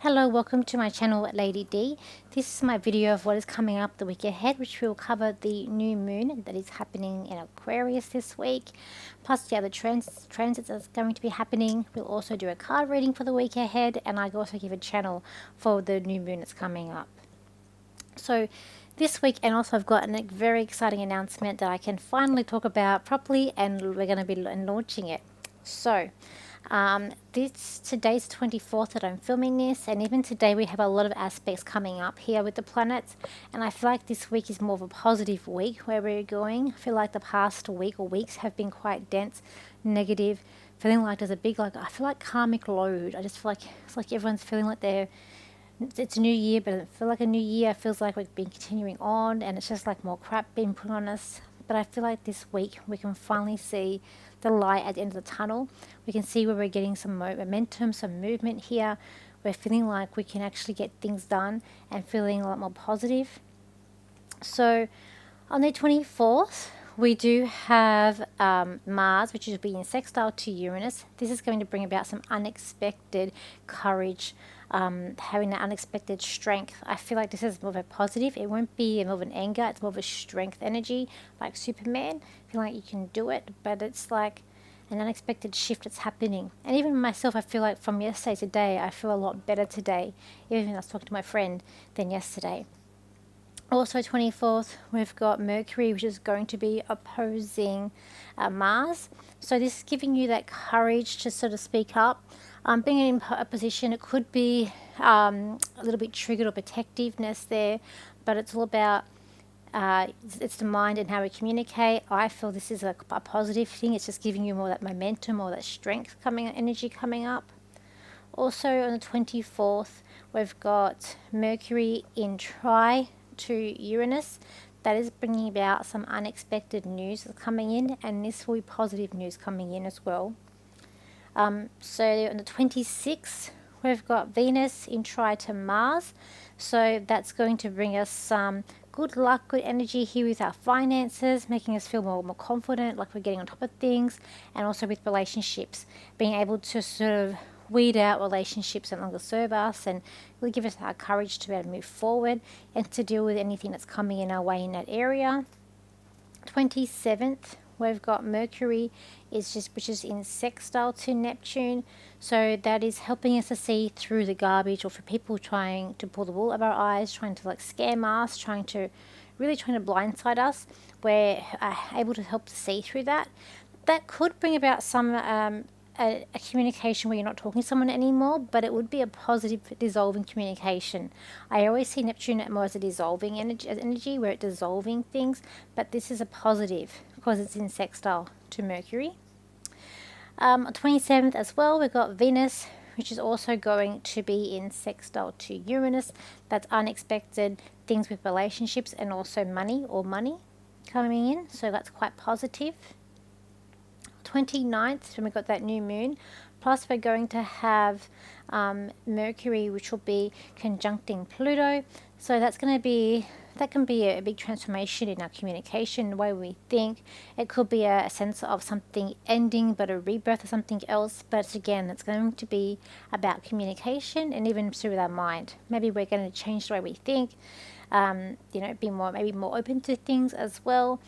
Hello, welcome to my channel Lady D. This is my video of what is coming up the week ahead, which will cover the new moon that is happening in Aquarius this week, plus the other transits that's going to be happening. We'll also do a card reading for the week ahead, and I also give a channel for the new moon that's coming up. So this week, and also I've got a very exciting announcement that I can finally talk about properly, and we're going to be launching it. So today's 24th that I'm filming this, and even today we have a lot of aspects coming up here with the planets, and I feel like this week is more of a positive week where we're going. I feel like the past week or weeks have been quite dense, negative, feeling like there's a big, I feel like karmic load. I just feel like it's like everyone's feeling like it's a new year, but it doesn't feel like a new year. It feels like we've been continuing on, and it's just like more crap being put on us. But I feel like this week we can finally see the light at the end of the tunnel. We can see where we're getting some momentum, some movement here. We're feeling like we can actually get things done and feeling a lot more positive. So on the 24th, we do have Mars, which will be in sextile to Uranus. This is going to bring about some unexpected courage, having that unexpected strength. I feel like this is more of a positive. It won't be more of an anger. It's more of a strength energy, like Superman. I feel like you can do it, but it's like an unexpected shift that's happening. And even myself, I feel like from yesterday to today, I feel a lot better today, even when I was talking to my friend, than yesterday. Also 24th, we've got Mercury, which is going to be opposing Mars. So this is giving you that courage to sort of speak up. Being in a position, it could be a little bit triggered or protectiveness there, but it's all about it's the mind and how we communicate. I feel this is a positive thing. It's just giving you more that momentum or that strength energy coming up. Also on the 24th, we've got Mercury in tri to Uranus. That is bringing about some unexpected news coming in, and this will be positive news coming in as well. So on the 26th, we've got Venus in tri to Mars. So that's going to bring us some good luck, good energy here with our finances, making us feel more confident, like we're getting on top of things, and also with relationships, being able to sort of weed out relationships that no longer serve us, and really give us our courage to be able to move forward and to deal with anything that's coming in our way in that area. 27th, we've got Mercury which is in sextile to Neptune, so that is helping us to see through the garbage, or for people trying to pull the wool over our eyes, trying to like scam us, trying to blindside us. We're able to help to see through that. That could bring about some a communication where you're not talking to someone anymore, but it would be a positive dissolving communication. I always see Neptune more as a dissolving energy where it's dissolving things, but this is a positive because it's in sextile to Mercury. On 27th as well, we've got Venus, which is also going to be in sextile to Uranus. That's unexpected things with relationships and also money coming in, so that's quite positive. 29th, when we got that new moon, plus we're going to have Mercury, which will be conjuncting Pluto. So that can be a big transformation in our communication, the way we think. It could be a sense of something ending, but a rebirth of something else. But again, it's going to be about communication, and even through our mind. Maybe we're going to change the way we think. Be more open to things as well.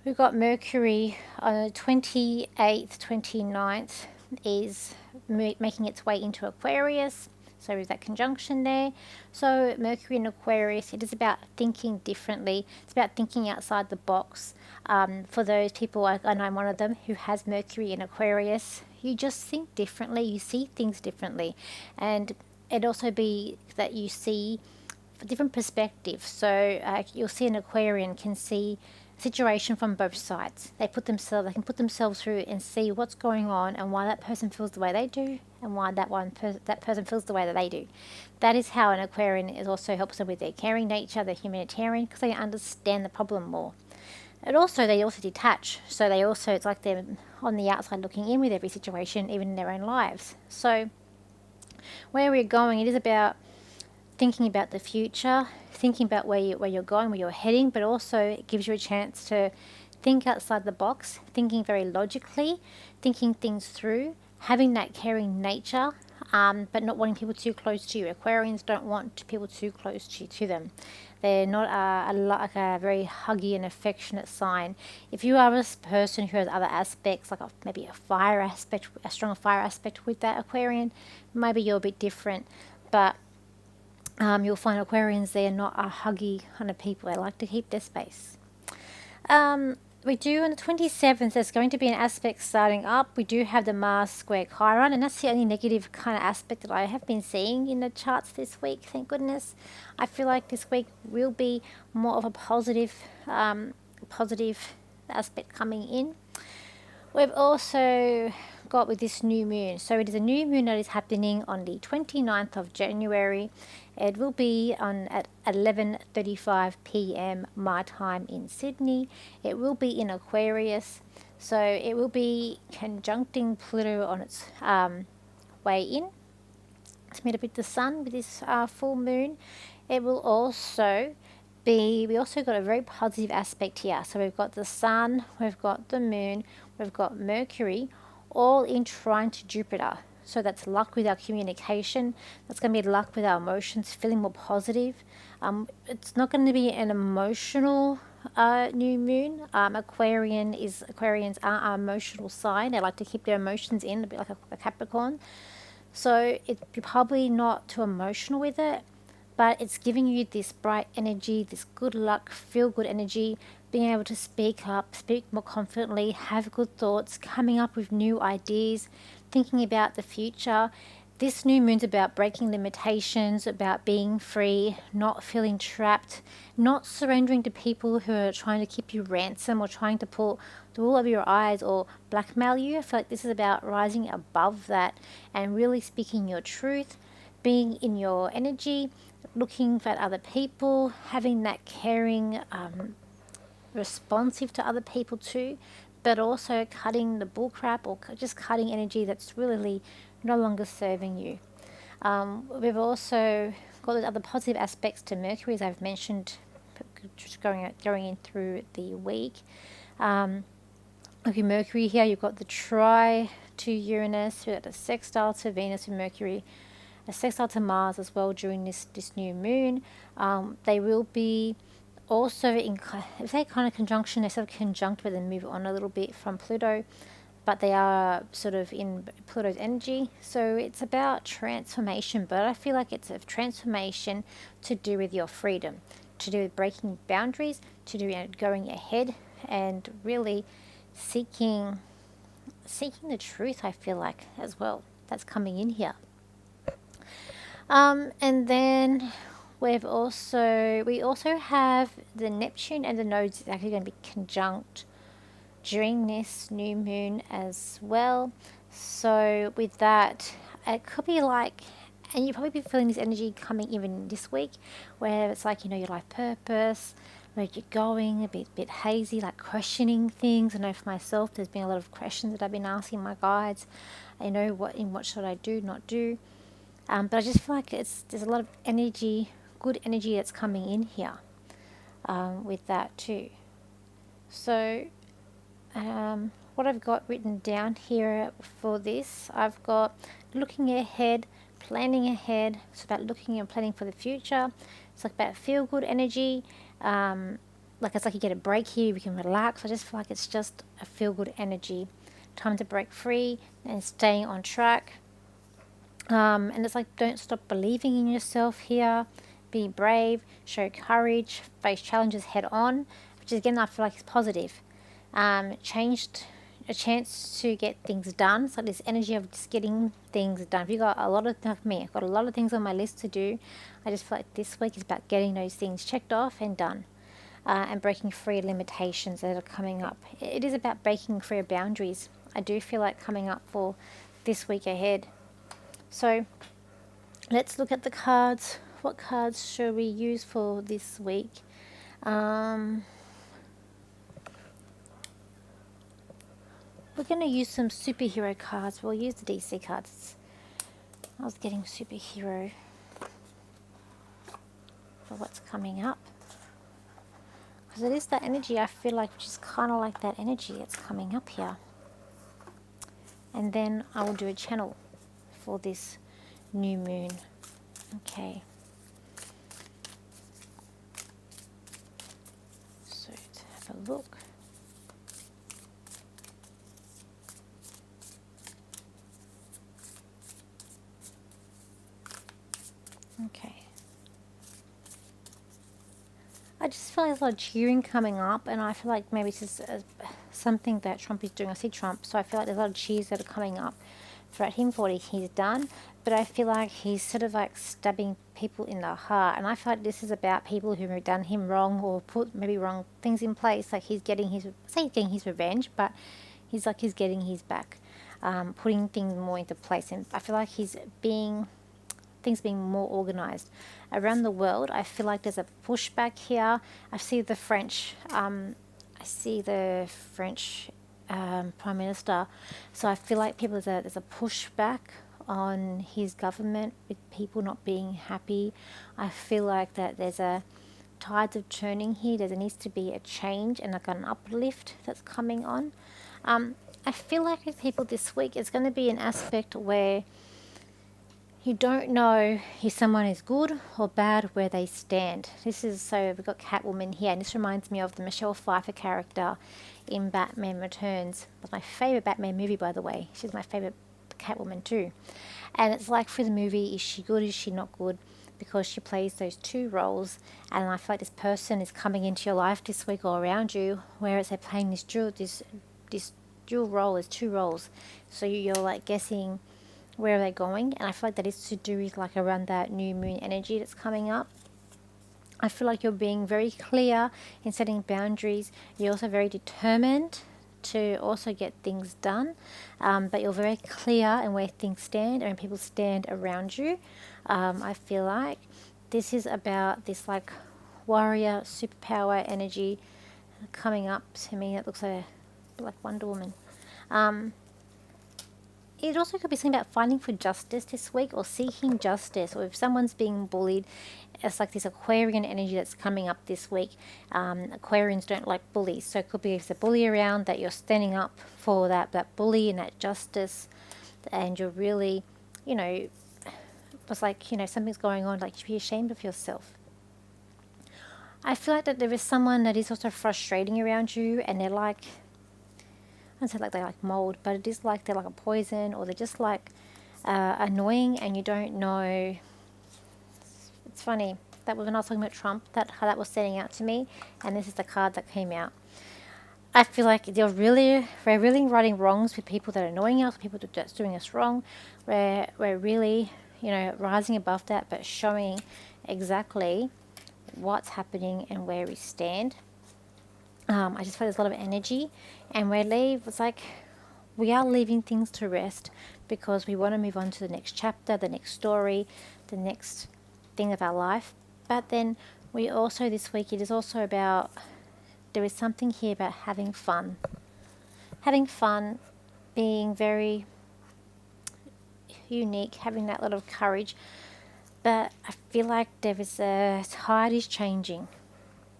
We've got Mercury on the 28th, 29th is making its way into Aquarius. So there's that conjunction there. So Mercury in Aquarius, it is about thinking differently. It's about thinking outside the box. For those people, I know I'm one of them, who has Mercury in Aquarius, you just think differently. You see things differently. And it also be that you see different perspectives. So you'll see an Aquarian can see situation from both sides. They can put themselves through and see what's going on and why that person feels the way they do, and why that person feels the way that they do. That is how an Aquarian also helps them with their caring nature, their humanitarian, because they understand the problem more. They also detach, so it's like they're on the outside looking in with every situation, even in their own lives. So where we're going, it is about thinking about the future, thinking about where you're going, where you're heading, but also it gives you a chance to think outside the box, thinking very logically, thinking things through, having that caring nature, but not wanting people too close to you. Aquarians don't want people too close to them. They're not like a very huggy and affectionate sign. If you are a person who has other aspects, like maybe a fire aspect, a stronger fire aspect with that Aquarian, maybe you're a bit different. But you'll find Aquarians, they're not a huggy kind of people. They like to keep their space. We do on the 27th, there's going to be an aspect starting up. We do have the Mars square Chiron, and that's the only negative kind of aspect that I have been seeing in the charts this week, thank goodness. I feel like this week will be more of a positive aspect coming in. We've also got with this new moon. So it is a new moon that is happening on the 29th of January. It will be on at 11:35 p.m. my time in Sydney. It will be in Aquarius. So it will be conjuncting Pluto on its way in to meet up with the sun with this full moon. It will also we also got a very positive aspect here. So we've got the sun, we've got the moon, we've got Mercury, all in trine to Jupiter. So that's luck with our communication. That's going to be luck with our emotions, feeling more positive. It's not going to be an emotional new moon. Aquarians are our emotional sign. They like to keep their emotions in, a bit like a Capricorn. So you're probably not too emotional with it, but it's giving you this bright energy, this good luck, feel good energy, being able to speak up, speak more confidently, have good thoughts, coming up with new ideas, thinking about the future. This new moon's about breaking limitations, about being free, not feeling trapped, not surrendering to people who are trying to keep you ransom or trying to pull the wool over your eyes or blackmail you. I feel like this is about rising above that and really speaking your truth, being in your energy, looking at other people, having that caring, responsive to other people too, but also cutting the bullcrap or just cutting energy that's really no longer serving you. We've also got those other positive aspects to Mercury, as I've mentioned, just going in through the week. Okay, Mercury here, you've got the try to Uranus, we've got the sextile to Venus and Mercury, a sextile to Mars as well during this new moon. They will be also if they kind of conjunction, they're sort of conjunct with and move on a little bit from Pluto, but they are sort of in Pluto's energy. So it's about transformation, but I feel like it's a transformation to do with your freedom, to do with breaking boundaries, to do with going ahead and really seeking the truth, I feel like, as well. That's coming in here. And then we also have the Neptune and the nodes is actually going to be conjunct during this new moon as well. So with that, it could be like, and you'll probably be feeling this energy coming even this week, where it's like, your life purpose, where you're going, a bit hazy, like questioning things. I know for myself, there's been a lot of questions that I've been asking my guides. What should I do, not do. But I just feel like there's a lot of energy, good energy that's coming in here with that too. So what I've got written down here for this, I've got looking ahead, planning ahead. It's about looking and planning for the future. It's like about feel good energy. It's like you get a break here, we can relax. I just feel like it's just a feel good energy. Time to break free and staying on track. And it's like, don't stop believing in yourself here. Be brave, show courage, face challenges head on, which again I feel like is positive. Changed a chance to get things done. So this energy of just getting things done. If you got a lot of I've got a lot of things on my list to do. I just feel like this week is about getting those things checked off and done, and breaking free limitations that are coming up. It is about breaking free of boundaries. I do feel like coming up for this week ahead. So let's look at the cards. What cards should we use for this week? We're going to use some superhero cards. We'll use the DC cards. I was getting superhero for what's coming up. Because it is that energy, I feel like, which is kind of like that energy that's coming up here. And then I will do a channel for this new moon. Okay. So let's have a look. Okay. I just feel like there's a lot of cheering coming up, and I feel like maybe this is something that Trump is doing. I see Trump, so I feel like there's a lot of cheers that are coming up throughout him for what he's done, but I feel like he's sort of like stabbing people in the heart, and I feel like this is about people who have done him wrong or put maybe wrong things in place. Like he's getting his, say he's getting his revenge, but he's getting his back, putting things more into place, and I feel like he's being things being more organized around the world. I feel like there's a pushback here. I see the French Prime Minister, so I feel like there's a pushback on his government with people not being happy. I feel like that there's a tides of turning here. There needs to be a change and like an uplift that's coming on. I feel like with people this week, it's going to be an aspect where you don't know if someone is good or bad where they stand. So we've got Catwoman here, and this reminds me of the Michelle Pfeiffer character in Batman Returns. It was my favourite Batman movie, by the way. She's my favourite Catwoman too. And it's like through the movie, is she good, is she not good? Because she plays those two roles, and I feel like this person is coming into your life this week or around you, whereas they're playing this dual role, there's two roles. So you're like guessing where are they going, and I feel like that is to do with like around that new moon energy that's coming up. I feel like you're being very clear in setting boundaries. You're also very determined to also get things done, but you're very clear in where things stand and when people stand around you. I feel like this is about this like warrior superpower energy coming up to me. It looks like Wonder Woman. It also could be something about fighting for justice this week or seeking justice, or if someone's being bullied, it's like this Aquarian energy that's coming up this week. Aquarians don't like bullies, so it could be if there's a bully around that you're standing up for that bully and that justice, and you're really, it's like, something's going on, like you should be ashamed of yourself. I feel like that there is someone that is also frustrating around you, and they're like, I don't say like they like mold, but it is like they're like a poison, or they're just like annoying, and you don't know. It's funny that when I was talking about Trump, how that was standing out to me, and this is the card that came out. I feel like we're really righting wrongs with people that are annoying us, people that's doing us wrong. We're really, rising above that, but showing exactly what's happening and where we stand. I just feel there's a lot of energy, and we are leaving things to rest because we want to move on to the next chapter, the next story, the next thing of our life. But then we also, this week, it is also about, there is something here about having fun, being very unique, having that lot of courage. But I feel like the tide is changing.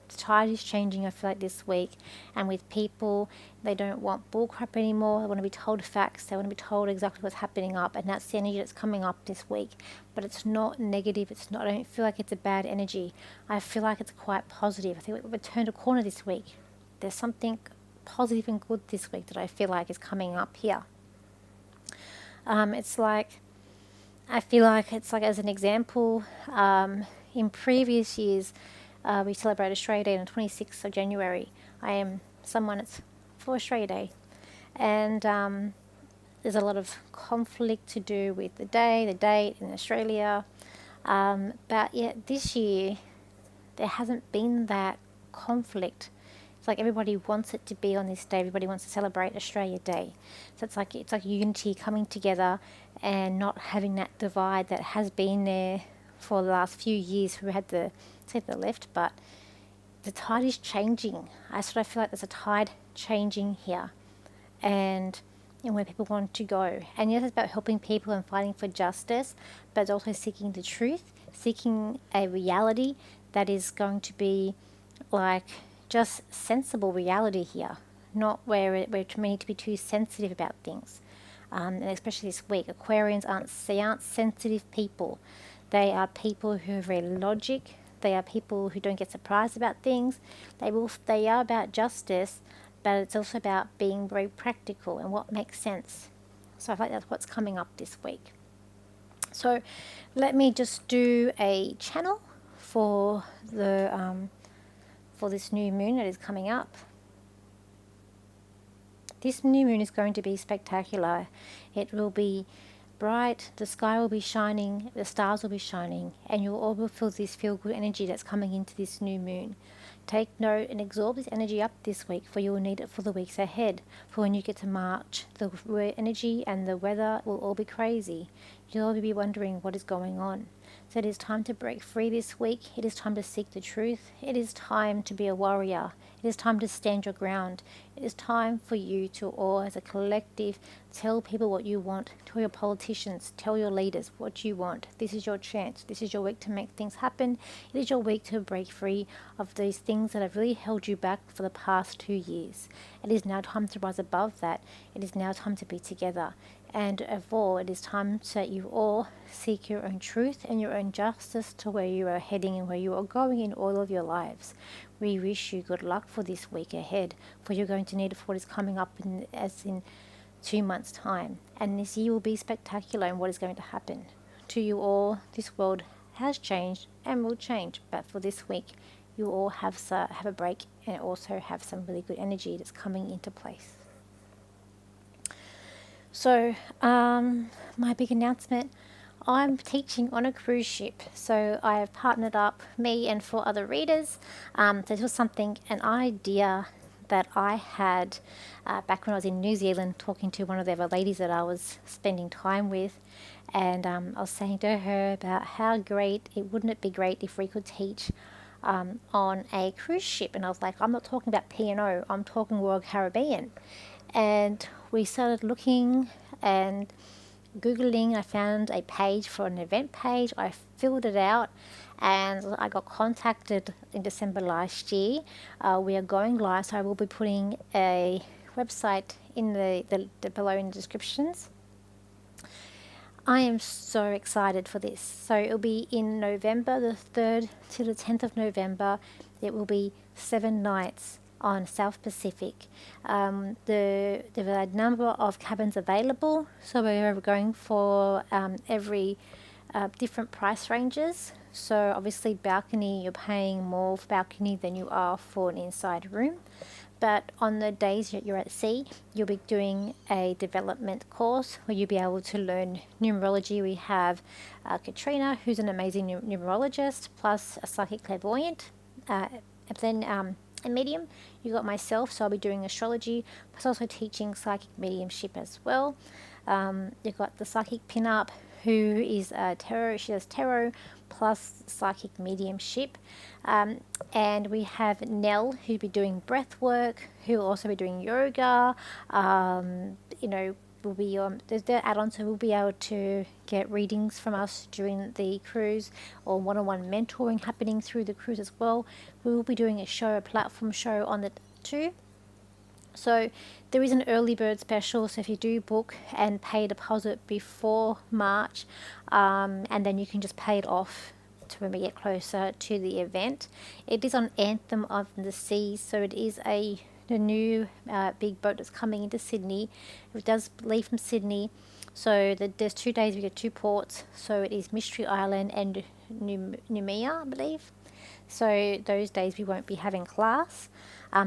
The tide is changing, I feel like, this week. And with people, they don't want bullcrap anymore. They want to be told facts. They want to be told exactly what's happening up. And that's the energy that's coming up this week. But it's not negative. I don't feel like it's a bad energy. I feel like it's quite positive. I think we've turned a corner this week. There's something positive and good this week that I feel like is coming up here. It's like, I feel like it's like, as an example, in previous years, we celebrate Australia Day on the 26th of January. I am someone that's for Australia Day. And there's a lot of conflict to do with the day, the date in Australia. But yet this year, there hasn't been that conflict. It's like everybody wants it to be on this day. Everybody wants to celebrate Australia Day. So it's like unity coming together and not having that divide that has been there for the last few years. We had the left, but the tide is changing. I feel like there's a tide changing here, and where people want to go. And yes, it's about helping people and fighting for justice, but it's also seeking the truth, seeking a reality that is going to be like just sensible reality here, not where we need to be too sensitive about things. and especially this week. Aquarians aren't sensitive people. They are people who are very logic. They are people who don't get surprised about things. They are about justice, but it's also about being very practical and what makes sense. So I feel like that's what's coming up this week. So let me just do a channel for the for this new moon that is coming up. This new moon is going to be spectacular. It will be bright, the sky will be shining, the stars will be shining, and you'll all feel this feel-good energy that's coming into this new moon. Take note and absorb this energy up this week, for you will need it for the weeks ahead. For when you get to March, the energy and the weather will all be crazy. You'll all be wondering what is going on. So it is time to break free this week. It is time to seek the truth. It is time to be a warrior. It is time to stand your ground. It is time for you to all, as a collective, tell people what you want. Tell your politicians, tell your leaders what you want. This is your chance. This is your week to make things happen. It is your week to break free of these things that have really held you back for the past 2 years. It is now time to rise above that. It is now time to be together. And of all, it is time that you all seek your own truth and your own justice to where you are heading and where you are going in all of your lives. We wish you good luck for this week ahead, for you're going to need it for what is coming up in 2 months' time. And this year will be spectacular in what is going to happen. To you all, this world has changed and will change, but for this week, you all have a break and also have some really good energy that's coming into place. So, my big announcement, I'm teaching on a cruise ship. So I have partnered up, me and 4 other readers. This was an idea that I had back when I was in New Zealand talking to one of the other ladies that I was spending time with. And I was saying to her about how wouldn't it be great if we could teach on a cruise ship. And I was like, I'm not talking about P&O, I'm talking Royal Caribbean. And we started looking and Googling. I found a page for an event page. I filled it out and I got contacted in December last year. We are going live, so I will be putting a website in the below in the descriptions. I am so excited for this. So it'll be in November the 3rd to the 10th of November. It will be 7 nights on South Pacific. There are a number of cabins available, so we're going for every different price ranges. So obviously balcony, you're paying more for balcony than you are for an inside room. But on the days that you're at sea, you'll be doing a development course where you'll be able to learn numerology. We have Katrina, who's an amazing numerologist, plus a psychic clairvoyant. And then a medium, you got myself, so I'll be doing astrology, plus also teaching psychic mediumship as well. You've got the psychic pinup, who is tarot. She does tarot plus psychic mediumship, and we have Nell, who'll be doing breath work, who will also be doing yoga. Will be there's the add-on, so we'll be able to get readings from us during the cruise, or one-on-one mentoring happening through the cruise as well. We will be doing a platform show on the too. So there is an early bird special, so if you do book and pay a deposit before March, and then you can just pay it off to when we get closer to the event. It is on Anthem of the Seas, so it is the new big boat that's coming into Sydney. It does leave from Sydney, so there's 2 days. We get 2 ports, so it is Mystery Island and Noumea, I believe. So those days we won't be having class,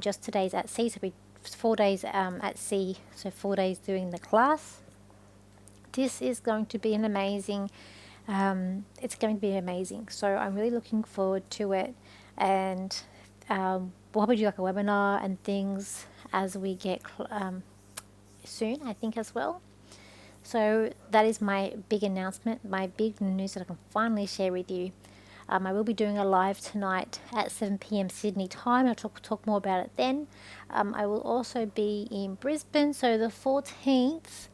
just 2 days at sea, so we 4 days at sea, so 4 days doing the class. This is going to be an amazing, it's going to be amazing, so I'm really looking forward to it. And we'll probably do like a webinar and things as we get soon, I think, as well. So that is my big announcement, my big news that I can finally share with you. I will be doing a live tonight at 7 p.m. Sydney time. I'll talk more about it then. I will also be in Brisbane, so the 14th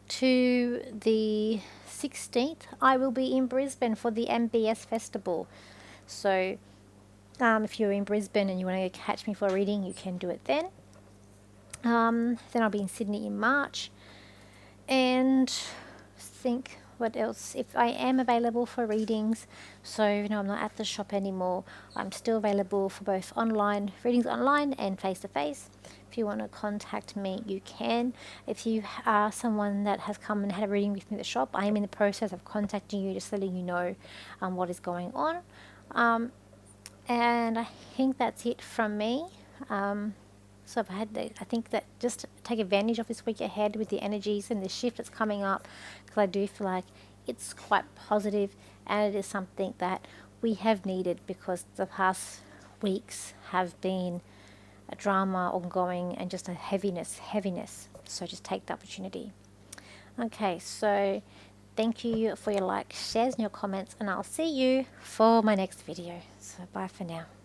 to the 16th, I will be in Brisbane for the MBS Festival. So if you're in Brisbane and you want to catch me for a reading, you can do it then. Then I'll be in Sydney in March. And think what else. If I am available for readings, so I'm not at the shop anymore, I'm still available for both online readings online and face to face. If you want to contact me, you can. If you are someone that has come and had a reading with me at the shop, I am in the process of contacting you, just letting you know what is going on. And I think that's it from me. So I think that just take advantage of this week ahead with the energies and the shift that's coming up, because I do feel like it's quite positive, and it is something that we have needed, because the past weeks have been a drama ongoing and just a heaviness. So just take the opportunity. Okay, so thank you for your likes, shares and your comments, and I'll see you for my next video. So bye for now.